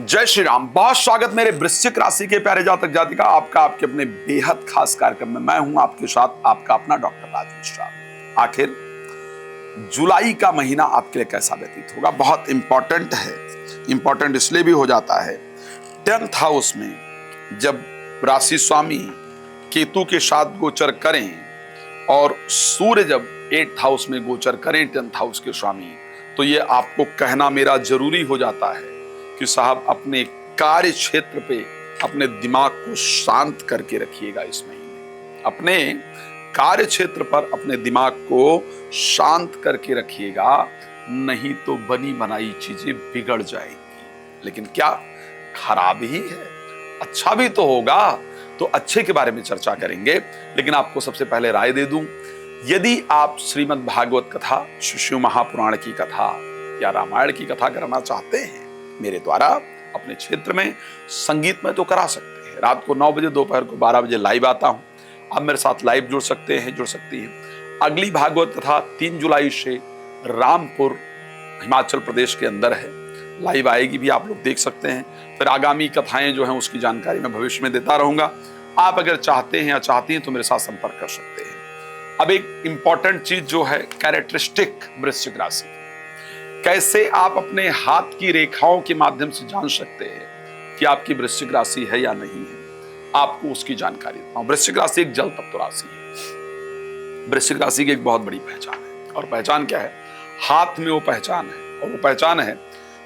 जय श्री राम। बहुत स्वागत मेरे वृश्चिक राशि के प्यारे जातक जातिका, आपका आपके अपने बेहद खास कार्यक्रम में। मैं हूं आपके साथ आपका अपना डॉक्टर राज मिश्रा। आखिर जुलाई का महीना आपके लिए कैसा व्यतीत होगा, बहुत इंपॉर्टेंट है। इंपॉर्टेंट इसलिए भी हो जाता है, 10th हाउस में जब राशि स्वामी केतु के साथ गोचर करें और सूर्य जब 8th हाउस में गोचर करें 10th हाउस के स्वामी, तो ये आपको कहना मेरा जरूरी हो जाता है कि साहब अपने कार्य क्षेत्र पे अपने दिमाग को शांत करके रखिएगा। इस महीने अपने कार्य क्षेत्र पर अपने दिमाग को शांत करके रखिएगा, नहीं तो बनी बनाई चीजें बिगड़ जाएंगी। लेकिन क्या खराब ही है, अच्छा भी तो होगा। तो अच्छे के बारे में चर्चा करेंगे, लेकिन आपको सबसे पहले राय दे दूं, यदि आप श्रीमद् भागवत कथा, शिव महापुराण की कथा या रामायण की कथा करना चाहते हैं मेरे द्वारा अपने क्षेत्र में, संगीत में, तो करा सकते हैं। रात को 9 बजे, दोपहर को 12 बजे लाइव आता हूं। आप मेरे साथ लाइव जुड़ सकते हैं, जुड़ सकती हैं। अगली भागवत कथा 3 जुलाई से रामपुर हिमाचल प्रदेश के अंदर है, लाइव आएगी भी, आप लोग देख सकते हैं। फिर आगामी कथाएं जो हैं उसकी जानकारी मैं भविष्य में देता रहूंगा। आप अगर चाहते हैं या चाहती हैं तो मेरे साथ संपर्क कर सकते हैं। अब एक इंपॉर्टेंट चीज जो है, कैरेक्टरिस्टिक वृश्चिक राशि, कैसे आप अपने हाथ की रेखाओं के माध्यम से जान सकते हैं कि आपकी वृश्चिक राशि है या नहीं है, आपको उसकी जानकारी देता हूं। वृश्चिक राशि एक जल तत्व राशि है। वृश्चिक राशि की एक बहुत बड़ी पहचान है, और पहचान क्या है? हाथ में वो पहचान है, और वो पहचान है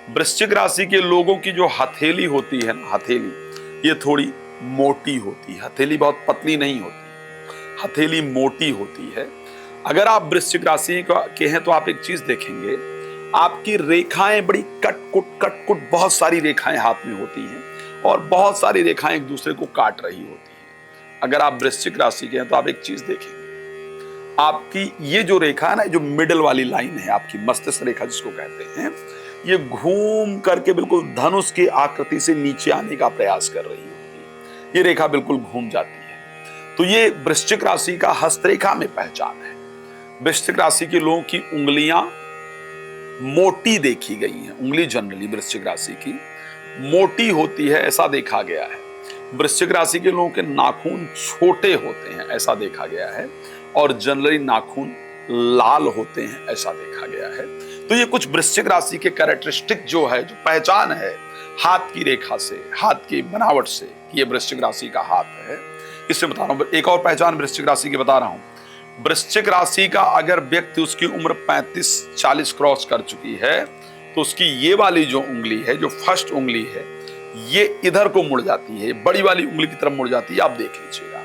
वृश्चिक राशि के लोगों की जो हथेली होती है ना, हथेली ये थोड़ी मोटी होती है। हथेली बहुत पतली नहीं होती, हथेली मोटी होती है। अगर आप वृश्चिक राशि के हैं तो आप एक चीज देखेंगे, आपकी रेखाएं बड़ी कट बहुत सारी रेखाएं हाथ में होती हैं, और बहुत सारी रेखाएं एक दूसरे को काट रही होती हैं। अगर आप वृश्चिक राशि के हैं तो आप एक चीज देखेंगे, आपकी ये जो रेखा है ना, जो मिडिल वाली लाइन है, आपकी मस्तिष्क रेखा जिसको कहते हैं, ये घूम करके बिल्कुल धनुष की आकृति से नीचे आने का प्रयास कर रही होती है। ये रेखा बिल्कुल घूम जाती है। तो ये वृश्चिक राशि का हस्तरेखा में पहचान है। वृश्चिक राशि के लोगों की उंगलियां मोटी देखी गई हैं। उंगली जनरली वृश्चिक राशि की मोटी होती है, ऐसा देखा गया है। वृश्चिक राशि के लोगों के नाखून छोटे होते हैं, ऐसा देखा गया है। और जनरली नाखून लाल होते हैं, ऐसा देखा गया है। तो ये कुछ वृश्चिक राशि के कैरेक्टरिस्टिक जो है, जो पहचान है हाथ की रेखा से, हाथ की बनावट से, ये वृश्चिक राशि का हाथ है, इससे बता रहा हूं। एक और पहचान वृश्चिक राशि की बता रहा हूं। वृश्चिक राशि का अगर व्यक्ति, उसकी उम्र 35-40 क्रॉस कर चुकी है, तो उसकी ये वाली जो उंगली है, जो फर्स्ट उंगली है, ये इधर को मुड़ जाती है, बड़ी वाली उंगली की तरफ मुड़ जाती है। आप देख लीजिएगा।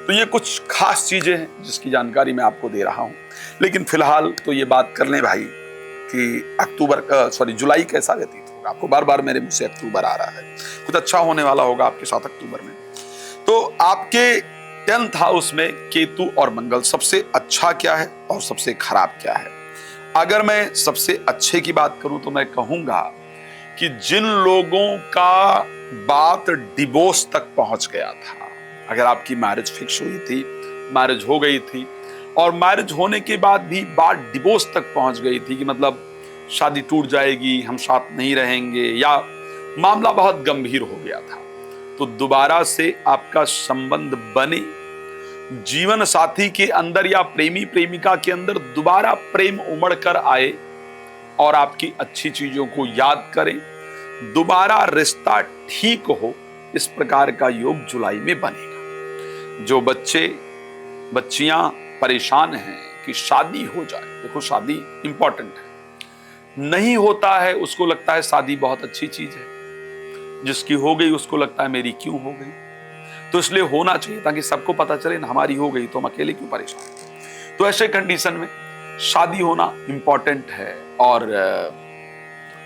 तो ये कुछ खास चीजें हैं जिसकी जानकारी मैं आपको दे रहा हूं। लेकिन फिलहाल तो ये बात कर लें भाई कि जुलाई कैसा व्यतीत होगा। आपको बार बार मेरे मुंह से अक्टूबर आ रहा है, कुछ अच्छा होने वाला होगा आपके साथ अक्टूबर में। तो आपके 10th हाउस में केतु और मंगल, सबसे अच्छा क्या है और सबसे खराब क्या है? अगर मैं सबसे अच्छे की बात करूं तो मैं कहूंगा कि जिन लोगों का बात डिवोर्स तक पहुंच गया था, अगर आपकी मैरिज फिक्स हुई थी, मैरिज हो गई थी, और मैरिज होने के बाद भी बात डिवोर्स तक पहुंच गई थी कि मतलब शादी टूट जाएगी, हम साथ नहीं रहेंगे, या मामला बहुत गंभीर हो गया था, तो दोबारा से आपका संबंध बने, जीवन साथी के अंदर या प्रेमी प्रेमिका के अंदर दोबारा प्रेम उमड़ कर आए, और आपकी अच्छी चीजों को याद करें, दोबारा रिश्ता ठीक हो, इस प्रकार का योग जुलाई में बनेगा। जो बच्चे बच्चियां परेशान हैं कि शादी हो जाए, देखो शादी इंपॉर्टेंट है, नहीं होता है उसको लगता है शादी बहुत अच्छी चीज है, जिसकी हो गई उसको लगता है मेरी क्यों हो गई। तो इसलिए होना चाहिए ताकि सबको पता चले ना, हमारी हो गई तो हम अकेले क्यों परेशान। तो ऐसे कंडीशन में शादी होना इंपॉर्टेंट है। और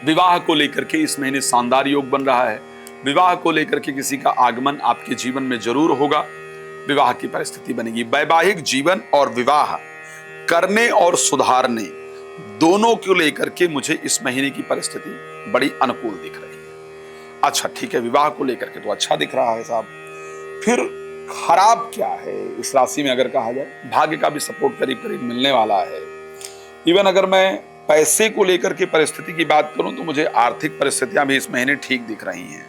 विवाह को लेकर के इस महीने शानदार योग बन रहा है। विवाह को लेकर के किसी का आगमन आपके जीवन में जरूर होगा, विवाह की परिस्थिति बनेगी। वैवाहिक जीवन और विवाह करने और सुधारने दोनों को लेकर के मुझे इस महीने की परिस्थिति बड़ी अनुकूल दिख रही है। अच्छा ठीक है, विवाह को लेकर के तो अच्छा दिख रहा है साहब। फिर खराब क्या है इस राशि में? अगर कहा जाए, भाग्य का भी सपोर्ट करीब करीब मिलने वाला है। इवन अगर मैं पैसे को लेकर के परिस्थिति की बात करूं तो मुझे आर्थिक परिस्थितियां भी इस महीने ठीक दिख रही हैं।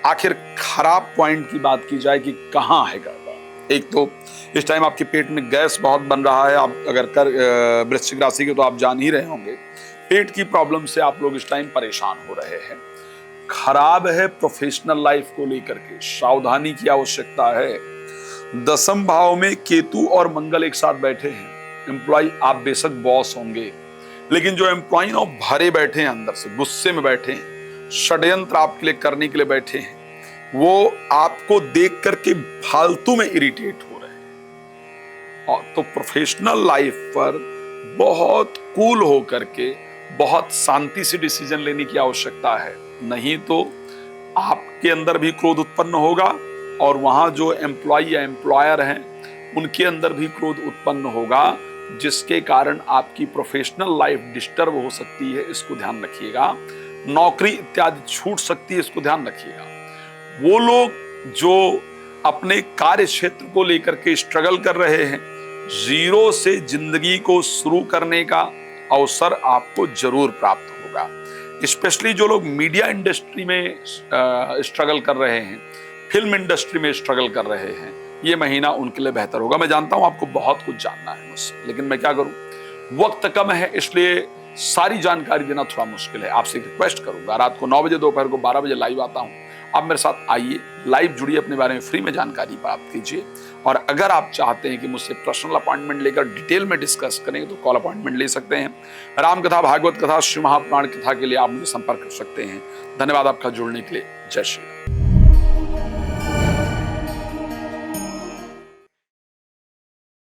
आखिर खराब पॉइंट की बात की जाए कि कहां है गड़बड़, एक तो इस टाइम आपके पेट में गैस बहुत बन रहा है। आप अगर वृश्चिक राशि के तो आप जान ही रहे होंगे, पेट की प्रॉब्लम से आप लोग इस टाइम परेशान हो रहे हैं। खराब है प्रोफेशनल लाइफ को लेकर के, सावधानी की आवश्यकता है। दसम भाव में केतु और मंगल एक साथ बैठे हैं। एम्प्लॉय आप बेशक बॉस होंगे, लेकिन जो एम्प्लॉय ना भरे बैठे हैं, अंदर से गुस्से में बैठे हैं, षड्यंत्र आपके लिए करने के लिए बैठे हैं, वो आपको देख करके फालतू में इरिटेट हो रहे हैं। और तो प्रोफेशनल लाइफ पर बहुत कूल होकर के, बहुत शांति से डिसीजन लेने की आवश्यकता है। नहीं तो आपके अंदर भी क्रोध उत्पन्न होगा और वहां जो एम्प्लॉय या एम्प्लॉयर हैं उनके अंदर भी क्रोध उत्पन्न होगा, जिसके कारण आपकी प्रोफेशनल लाइफ डिस्टर्ब हो सकती है। इसको ध्यान रखिएगा। नौकरी इत्यादि छूट सकती है, इसको ध्यान रखिएगा। वो लोग जो अपने कार्य क्षेत्र को लेकर के स्ट्रगल कर रहे हैं, जीरो से जिंदगी को शुरू करने का अवसर आपको जरूर प्राप्त होगा। स्पेशली जो लोग मीडिया इंडस्ट्री में स्ट्रगल कर रहे हैं, फिल्म इंडस्ट्री में स्ट्रगल कर रहे हैं, ये महीना उनके लिए बेहतर होगा। मैं जानता हूं आपको बहुत कुछ जानना है मुझसे, लेकिन मैं क्या करूं, वक्त कम है, इसलिए सारी जानकारी देना थोड़ा मुश्किल है। आपसे रिक्वेस्ट करूंगा, रात को 9 बजे, दोपहर को 12 बजे लाइव आता हूं। आप मेरे साथ आइए, लाइव जुड़िए, अपने बारे में फ्री में जानकारी प्राप्त कीजिए। और अगर आप चाहते हैं कि मुझसे पर्सनल अपॉइंटमेंट लेकर डिटेल में डिस्कस करें तो कॉल अपॉइंटमेंट ले सकते हैं। राम कथा, भागवत कथा, शिव महापुराण कथा के लिए आप मुझे संपर्क कर सकते हैं। धन्यवाद आपका जुड़ने के लिए। जय श्री राम।